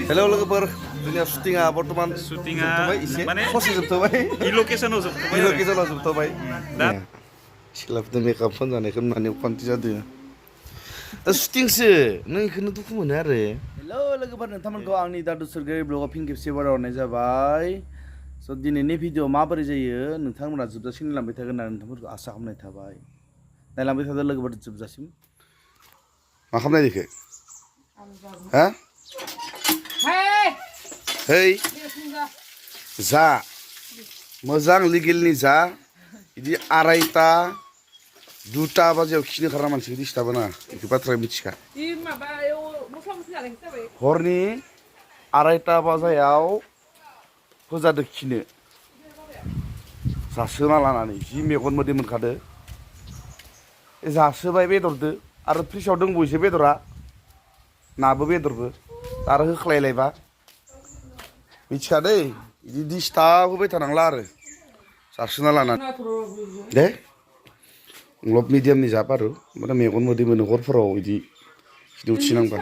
Hello लोगोफोर जोंनिया शुटिंआ बर्तमान जोबथ'बाय एसे ससे जोबथ'बाय लोकेसनाव जोबथ'बाय लोकेसनाव जोबथ'बाय दा सिख्लाफोरजों मेकआप फोनजानायखौ नुनानै अखान्थि जादों दा शुटिंसो नों बेखौनो दुखु मोनो आरो हेलो लोगोफोर नोंथांमोनखौ आंनि दादु सरगारि ब्लगाव फिन खेबसे बारायहरनाय जाबाय स' दिनैनि भिडिअ माबोरै जायो नोंथांमोना जोबजासिम नायलांबाय थागोन होननानै नोंथांमोनखौ आसा खालामनाय थाबाय नायलांबाय थादो लोगोफोर जोबजासिम मा खालामनाय बेखौ हा Hei, za, मोजां लिगेलनि जा, बिदि आरायता, दुता बाजियाव खिनो खारना मानसिखौ दिस्टार्ब ना, बेखौ बाथ्राया मिथिखा। हरनि आरायता बाजायाव फोजादो खिनो, जासोना लानानै जि मेगन मोदै मोनखादो, जासोबाय बेदरदो, आरो फ्रिजआव दंबावो एसे बेदरा, नाबो बेदरबो, आरो होख्लायलायबा। मिथिखादै बिदि दिस्टार्ब होबाय थानांला आरो जासोना लानानै दे लब मिडियामनि जाब आरो माने मेगन मोदै मोनो हरफोराव बिदि खिनो उथिनांबा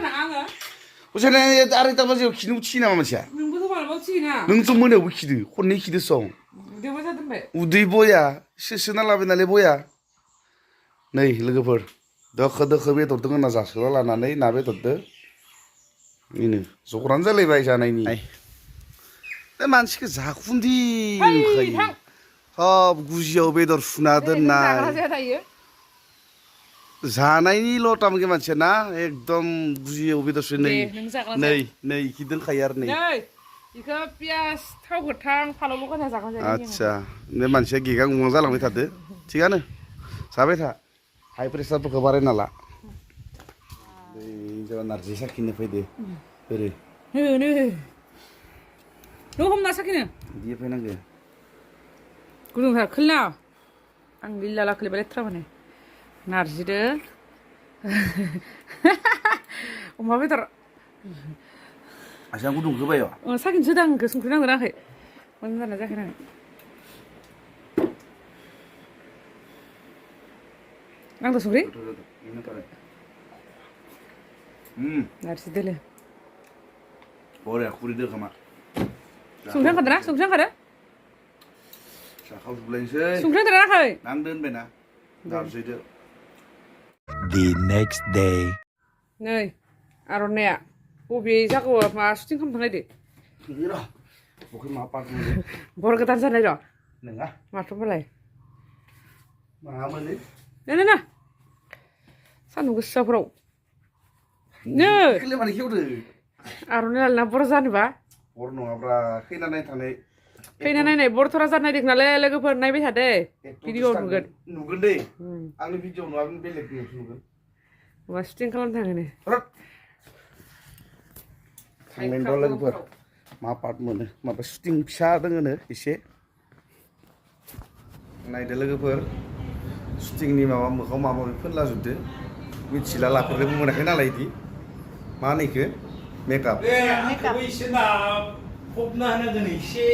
उथिना आरायता बाजियाव खिनो उथियो नामा मानसिया नोंथ' मोनायावबो खिदो खननै खिदो सं उदै बया सोसोना लाबाय नालाय बया नै लोगोफोर दोखो दोखो बेदरदों होनना जासोना लानानै ना बेदरदो बेनो जगरानो जालायबाय जानायनि दा मानसिखौ जाखुन्दि नुखायो सब गुजियाव बेदर सुना दोननाय जानायनिल' तामगे मानसिया ना एकदम गुजियाव बेदर सुना नै इखि दोनखायो आरो नै इखो पियास थाव गोथां फानलु लगायना जागोन जायो आच्छा बे मानसिया गेगां गुगां जालांबाय थादो थिगानो जाबाय था हाइ प्रेसारफोरखौ बारायना ला बै जोंहा नारजि साखिनो फैदो बोरै नों हमना साखिनो बिदि फैनांगो गुदुंथार खोलना आं लिला लाखोलिबा लेथ्रा माने नारजिदो अमा बेदर आसां गुदुं होबाय साखिनोसो दां आंखौ संख्रि नांदों नाङाखै मोजां जाना जायाखै नाङा नांदों संख्रि नारजि दोलो बरिया खुरिदो खोमा संख्रि नांखादों ना संख्रि नांखादों जाखावजोबलायनोसै संख्रि नांदों नाङाखै नांदो होनबायना नारजिदो The next day. नै आर'नाइया बबे जायगायाव मा शुटिं खालामनो नायदो बखै मा पार्ट मोनो बर गोदान जानाय र' नोङा माथो बोलाय मा मोनो ना सान्दुं गोसाफोराव नै खोले माने खेवदो आर'नाइ लाना बर' जानोबा बर नङाब्रा खैना नायनो थांनाय फैना नायनाय बरथरा जानाय नायदों नालाय लोगोफोर नायबाय थादे भिडिअ नुगोन नुगोन दै आंनि भिडिअ नुवा बेलेग नुगोन माबा शुटिं खालामनो थाङोनो थांनायनि र' लोगोफोर मा पार्ट मोनो माबा शुटिं फिसा दोङोनो एसे नायदो लोगोफोर शुटिंनि माबा मोखाङाव माबा माबि फोनला जोबदो मिथिला लाफेरनोबो मोनाखै नालाय बिदि मा होनो इखो मेकआप फबना होनांगोन एसे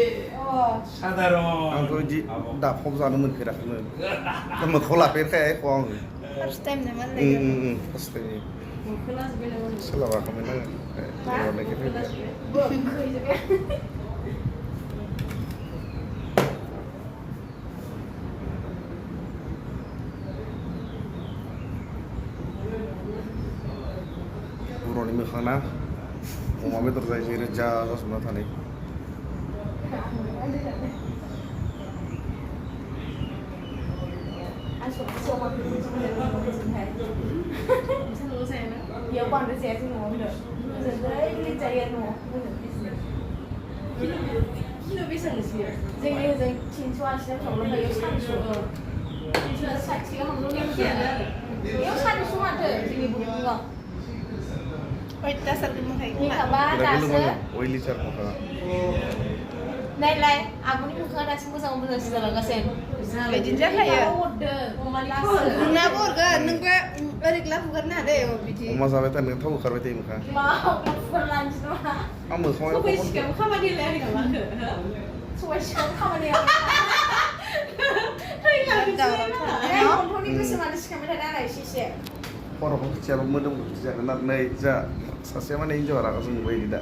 साधारन आंथ' बिदि दाफब जानो मोनफेराखैमोन मोखाङाव लाफेरखाया एख' आङो First time naman first time सोलाबाखैमोन आङो लेंहरनायखाय फैबाय बर'नि मोखां ना अमा बेदर जायो रोजा जाजोबना थानाय Wait, dasar di muka ini. oily jar moखाङा Nailai, aku ini muka nasi moजां sudah gasen. Biदिनो जाखायो नोंना बरगोन नोंबो ओरै ग्लाब हुगारनो हादे बिदि अमा जाबाय थानो थाव ओंखारबाय थायो मोखाङा आं मोखाङाव सबाय सिगां खामानि लायाखै नामा सबाय सिगां खामानि खर'खौ खोथियाबो मोदोमखौ खोथियागोन आरो नै जा सासेया माने हिनजावा रागा जोंबाय दा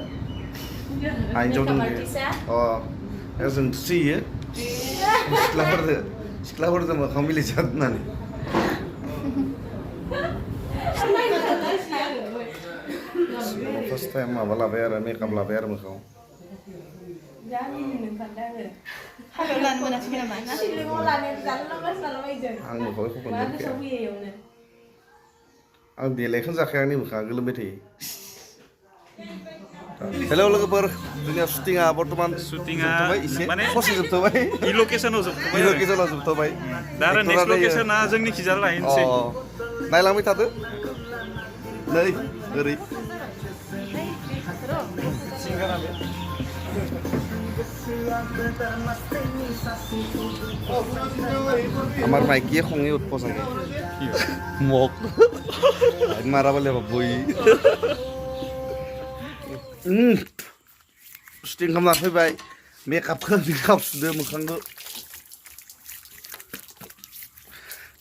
हिन्जाव दं Makeup दे artist ya? जों थुसोयो सिख्लाफोरजों मोखां मिलायजाद होननानै फार्स्ट टाइम माबा लाबाय आरो मेकआप लाबाय आरो मोखाङाव Halo lan monasin naman. Nasi beli mo lan yan. Lalo lang mas lalo may dyan. आं मोखाङाव एख'बां Mana मोनखाया sa wiye yun na. आं देलायखौनो जाखाया आंनि मोखाङा गोलोमबाय थायो हेलौ लोगोफोर जोंनिया शुटिंआ बर्थमान Shooting-a जोबथ'बाय एसे माने ससे जोबथ'बाय इ लकेसनाव जोबथ'बाय आरो लकेसनाव जोबथ'बाय दा आरो नेक्स्ट लकेसना जोंनि खिजा लायनोसै नायलांबाय थादो नै ओरै আমার মাইকিয়ে খঙে উঠব চাগে মোক মারাব লাগিব বই শুটিং खालामना फैबाय मेकआप सुदो मोखांखौ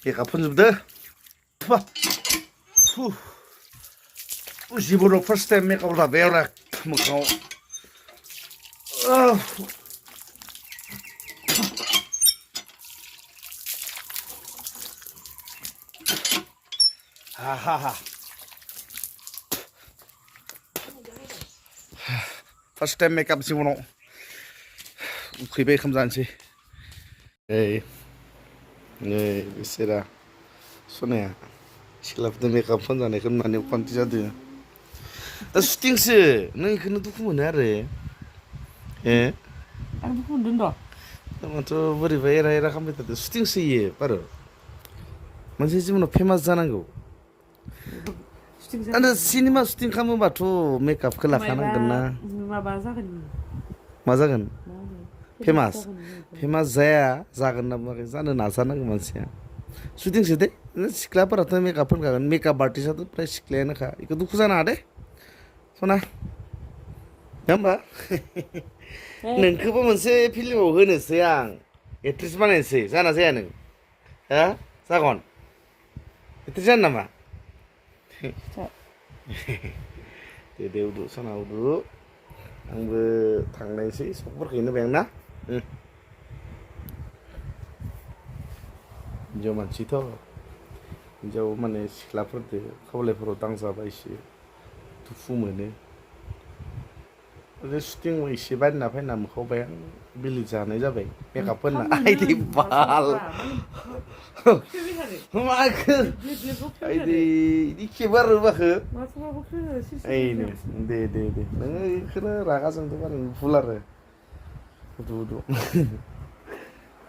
मेकआप फोनजोबदो जिबनाव फार्स्ट टाइम मेकआप लाबाय आरो मोखाङाव फार्स्ट टाइम मेकआप जिबनाव उखैबाय ओंखाम जानोसै नै बिसोरा सनाया सिख्लाफोरजों मेकआप फोनजानायखौ नुनानै अखान्थि जादों दा शुटिंसो नों बेखौनो दुखु मोनो आरो आं दुखु मोनदों द' माथ' बोरैबा एरा एरा खालामबाय थादों शुटिंसो इयो बारु मोनसे जिबनाव फेमास जानांगौ आरो सिनेमा शुटिं खालामोबाथ' मेकआपखौ लाखानांगोन ना माबा जागोन मा जागोन फेमास जागोन ना बुङाखै जानो नाजानांगौ मानसिया शुटिंसो दे सिख्लाफोराथ' मेकआप फोनखागोन मेकआप आर्टिस्टआथ' फ्राय सिख्लायानोखा बेखौ दुखु जानाङा दे सना नङा होमबा नोंखौबो मोनसे फिल्माव होनोसै आं एक्ट्रेस बानायनोसै जाना जाया नों हा जागोन एक्ट्रेस जानो नामा दे उदु सना उदु आंबो थांनायसै सकफोरखौनो बें ना हिन्जाव मानसिथ' हिन्जाव माने सिख्लाफोरदो खावलायफोराव दांजाबा एसे दुखु मोनो आरो शुटिं एसे बायना फैना मोखावबाय आं बिलि जानाय जाबाय मेकआप फोनना आइदि बाल माखो आइदि इदि खेबारो माखो ओइनो दे नोङो इखौनो रागा जोंदों आरो भुल आरो उदु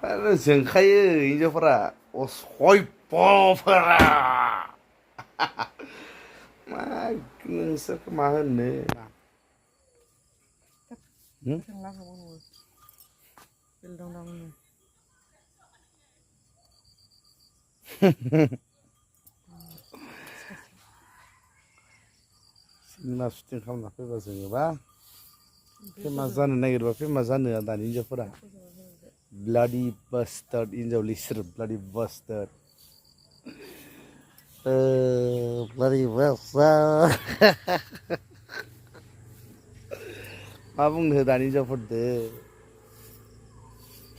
आरो जोंखायो हिन्जावफोरा असयपफोरा मा नोंसोरखौ मा होननो सिनेमा शुटिं खालामना फैबा जोङोबा फेमास जानो नागिरबा फेमास जानो दानि हिन्जावफोरा ब्लाडि बास्टार्ड हिन्जाव लिसोर ब्लाडि बास्टार्ड ब्लाडि बास्टार्ड मा बुंनो दानि हिन्जावफोरदो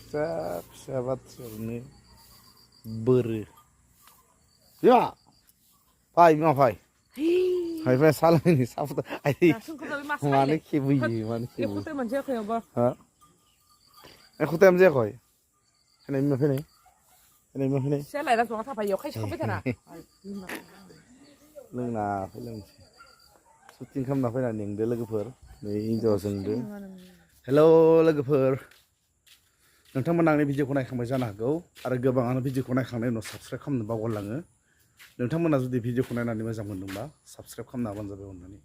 फिसा बाथ्रायावनो बोरो बिमा फै हायफाय सालायनि साफुता आइ मानो खेबोयो मानो खेबो एख'थाय मोनजायाखै होमबा हा एख'थाय मोनजायाखै फैनाय सेलायना ज'ना थाफायो खायसे खालामबाय थाना लोंना फैलांसै शुटिं खालामना फैना नेंदो लोगोफोर नै हिन्जावा जोंदो हेलौ लोगोफोर नोंथांमोना आंनि भिडिअखौ नायखांबाय जानो हागौ आरो गोबाङानो भिडिअखौ नायखांनायनि उनाव साबस्क्राइब खालामनो बावगारलाङो नोंथांमोना जुदि भिडिअखौ नायनानै मोजां मोनदोंबा साबस्क्राइब खालामना होबानो जाबाय अननानै